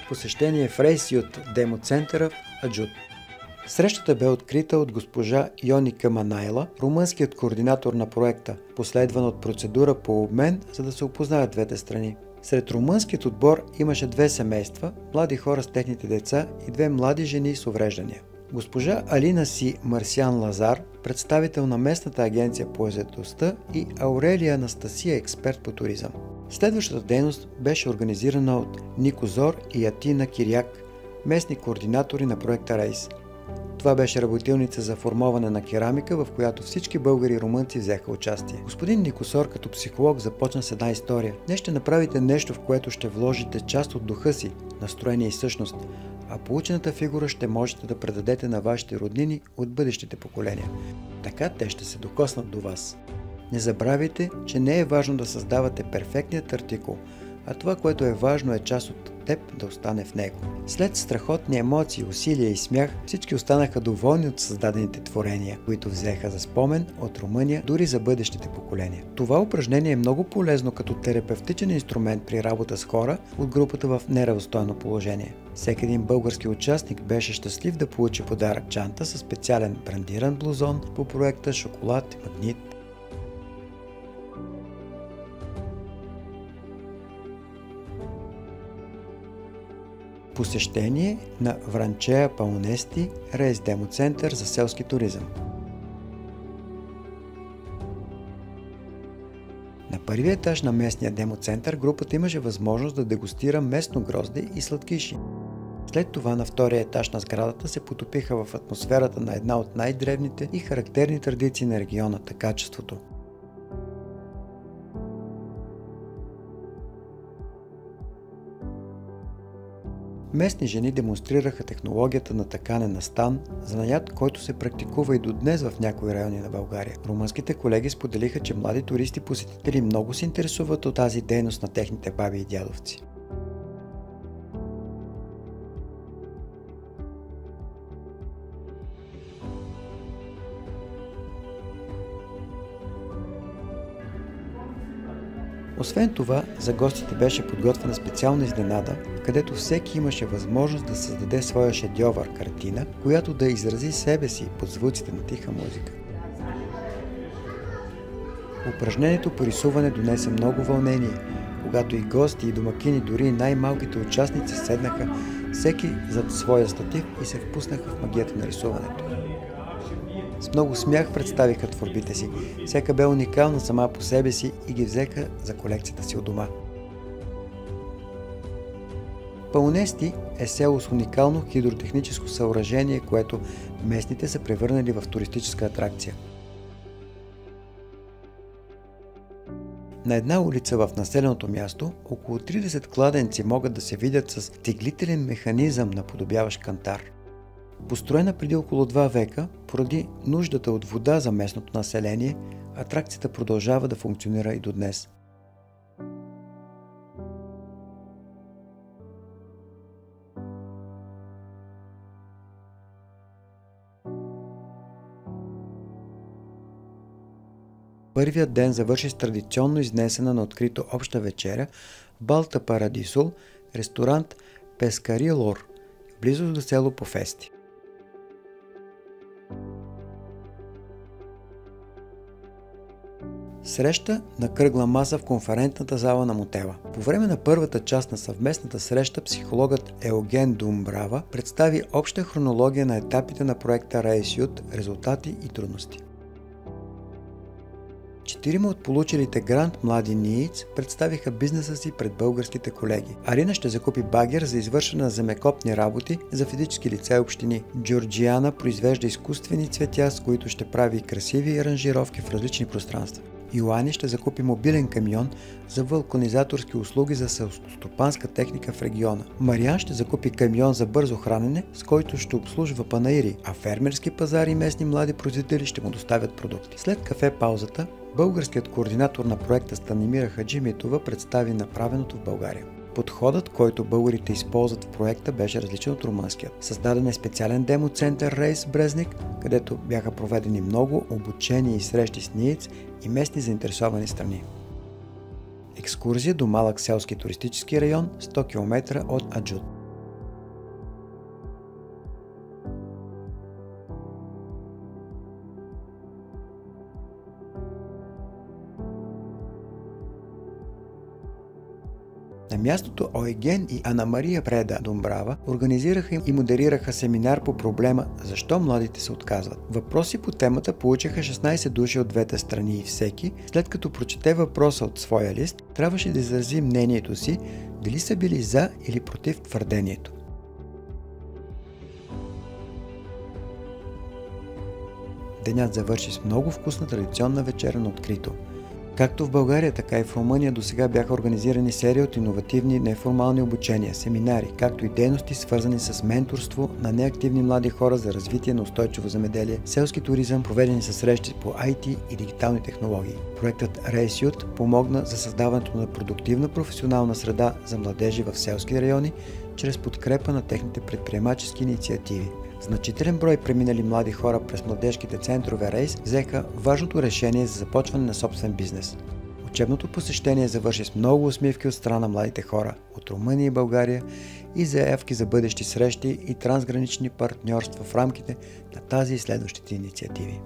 посещение в Рейсют демоцентъра в Аджут. Срещата бе открита от госпожа Йоника Манайла, румънският координатор на проекта, последван от процедура по обмен, за да се опознаят двете страни. Сред румънският отбор имаше 2 семейства, млади хора с техните деца и 2 млади жени с увреждания. Госпожа Алина Си Марсиан Лазар, представител на местната агенция по заетостта, и Аурелия Анастасия, експерт по туризъм. Следващата дейност беше организирана от Нико Зор и Атина Киряк, местни координатори на проекта Рейс. Това беше работилница за формоване на керамика, в която всички българи и румънци взеха участие. Господин Никосор като психолог започна с една история. Днес ще направите нещо, в което ще вложите част от духа си, настроение и същност, а получената фигура ще можете да предадете на вашите роднини от бъдещите поколения. Така те ще се докоснат до вас. Не забравяйте, че не е важно да създавате перфектният артикул, а това, което е важно, е част от теб да остане в него. След страхотни емоции, усилия и смях, всички останаха доволни от създадените творения, които взеха за спомен от Румъния дори за бъдещите поколения. Това упражнение е много полезно като терапевтичен инструмент при работа с хора от групата в неравностойно положение. Всеки един български участник беше щастлив да получи подарък чанта със специален брандиран блузон по проекта, шоколад, магнит. Посещение на Вранчея Паунести, Рейс демоцентър за селски туризъм. На първия етаж на местния демоцентър групата имаше възможност да дегустира местно грозде и сладкиши. След това на втория етаж на сградата се потопиха в атмосферата на една от най-древните и характерни традиции на региона – качеството. Местни жени демонстрираха технологията на такане на стан, занаят, който се практикува и до днес в някои райони на България. Румънските колеги споделиха, че млади туристи-посетители много се интересуват от тази дейност на техните баби и дядовци. Освен това, за гостите беше подготвена специална изненада, където всеки имаше възможност да създаде своя шедьовър картина, която да изрази себе си под звуците на тиха музика. Упражнението по рисуване донесе много вълнение, когато и гости, и домакини, дори и най-малките участници седнаха всеки зад своя статив и се впуснаха в магията на рисуването. С много смях представиха творбите си, всяка бе уникална сама по себе си и ги взеха за колекцията си у дома. Паунести е село с уникално хидротехническо съоръжение, което местните са превърнали в туристическа атракция. На една улица в населеното място около 30 кладенци могат да се видят с теглителен механизъм, наподобяващ кантар. Построена преди около 2 века, поради нуждата от вода за местното население, атракцията продължава да функционира и до днес. Първият ден завърши с традиционно изнесена на открито обща вечеря в Балта Парадисул, ресторант Пескари Лор, близо до село Пофести. Среща на кръгла маса в конферентната зала на мотела. По време на първата част на съвместната среща психологът Еоген Думбрава представи обща хронология на етапите на проекта Рейсют, резултати и трудности. 4 от получилите грант млади нииц представиха бизнеса си пред българските колеги. Арина ще закупи багер за извършване на земекопни работи за физически лица и общини. Джорджиана произвежда изкуствени цветя, с които ще прави красиви аранжировки в различни пространства. Йоани ще закупи мобилен камион за вулканизаторски услуги за селскостопанска техника в региона. Мариан ще закупи камион за бързо хранене, с който ще обслужва панаири, а фермерски пазари и местни млади производители ще му доставят продукти. След кафе паузата, българският координатор на проекта Станимира Хаджимитова представи направеното в България. Подходът, който българите използват в проекта, беше различен от румънският. Създаден е специален демоцентър Рейс Брезник, където бяха проведени много обучения и срещи с нииц и местни заинтересовани страни. Екскурзия до малък селски туристически район 100 км от Аджут. На мястото Ойген и Ана Мария Преда Домбрава организираха и модерираха семинар по проблема «Защо младите се отказват?». Въпроси по темата получиха 16 души от двете страни и всеки, след като прочете въпроса от своя лист, трябваше да изрази мнението си дали са били за или против твърдението. Денят завърши с много вкусна традиционна вечеря на открито. Както в България, така и в Румъния досега бяха организирани серия от иновативни неформални обучения, семинари, както и дейности свързани с менторство на неактивни млади хора за развитие на устойчиво земеделие, селски туризъм, проведени са срещи по IT и дигитални технологии. Проектът RaceYouth помогна за създаването на продуктивна професионална среда за младежи в селски райони, чрез подкрепа на техните предприемачески инициативи. Значителен брой преминали млади хора през младежките центрове Рейс взеха важното решение за започване на собствен бизнес. Учебното посещение завърши с много усмивки от страна на младите хора от Румъния и България и заявки за бъдещи срещи и трансгранични партньорства в рамките на тази и следващите инициативи.